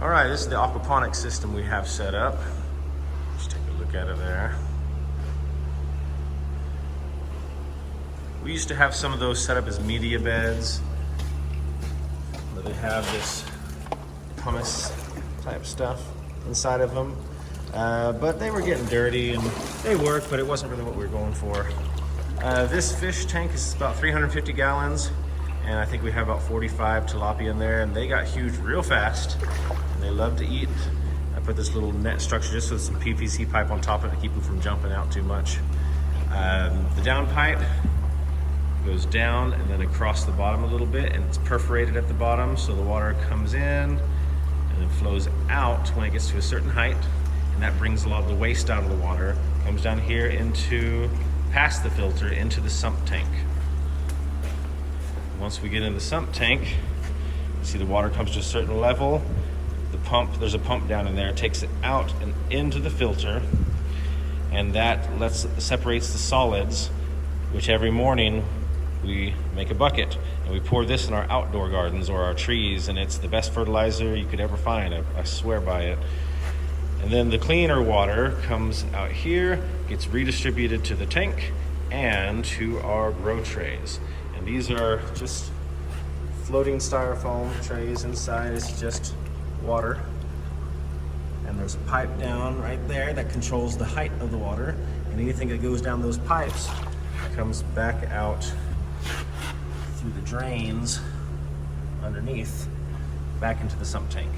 All right, this is the aquaponics system we have set up. Just take a look at it there. We used to have some of those set up as media beds, where they have this pumice type stuff inside of them. But they were getting dirty and they worked, but it wasn't really what we were going for. This fish tank is about 350 gallons, and I think we have about 45 tilapia in there, and they got huge real fast, and they love to eat. I put this little net structure just with some PVC pipe on top of it to keep them from jumping out too much. The down pipe goes down and then across the bottom a little bit, and it's perforated at the bottom, so the water comes in and then flows out when it gets to a certain height, and that brings a lot of the waste out of the water. Comes down here into past the filter into the sump tank. Once we get in the sump tank, you see the water comes to a certain level. The pump, there's a pump down in there, takes it out and into the filter, and that separates the solids, which every morning we make a bucket and we pour this in our outdoor gardens or our trees, and it's the best fertilizer you could ever find. I swear by it. And then the cleaner water comes out here, gets redistributed to the tank and to our grow trays. And these are just floating styrofoam trays. Inside is just water. And there's a pipe down right there that controls the height of the water. And anything that goes down those pipes comes back out through the drains underneath, back into the sump tank.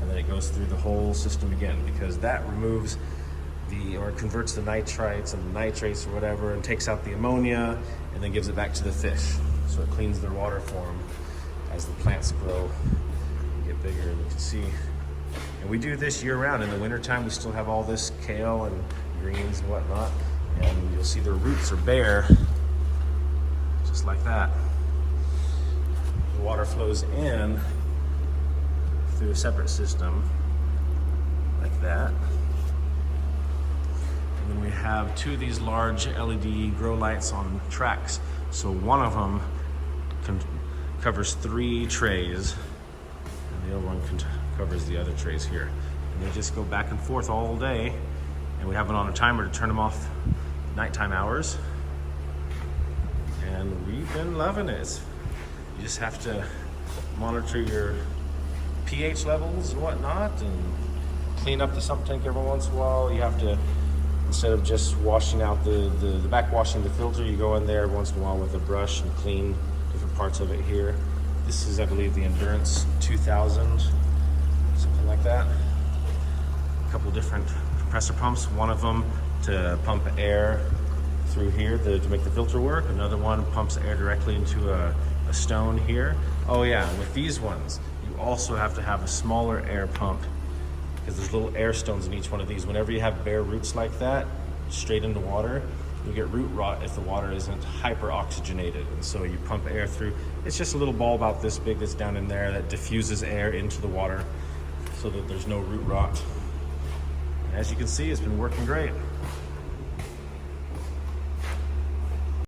And then it goes through the whole system again, because that removes or converts the nitrites and the nitrates or whatever, and takes out the ammonia and then gives it back to the fish. So it cleans their water for them as the plants grow and get bigger. And you can see, and we do this year round. In the wintertime, we still have all this kale and greens and whatnot, and you'll see their roots are bare, just like that. The water flows in through a separate system like that. And then we have two of these large LED grow lights on tracks. So one of them covers 3 trays, and the other one covers the other trays here. And they just go back and forth all day, and we have it on a timer to turn them off nighttime hours. And we've been loving it. You just have to monitor your pH levels and whatnot, and clean up the sump tank every once in a while. You have to, instead of just washing out the backwashing the filter, you go in there every once in a while with a brush and clean different parts of it here. This is, I believe, the Endurance 2000, something like that. A couple different compressor pumps, one of them to pump air through here to make the filter work. Another one pumps air directly into a stone here. Oh yeah, with these ones, you also have to have a smaller air pump, because there's little air stones in each one of these. Whenever you have bare roots like that, straight into water, you get root rot if the water isn't hyper oxygenated. And so you pump air through. It's just a little ball about this big that's down in there that diffuses air into the water so that there's no root rot. And as you can see, it's been working great.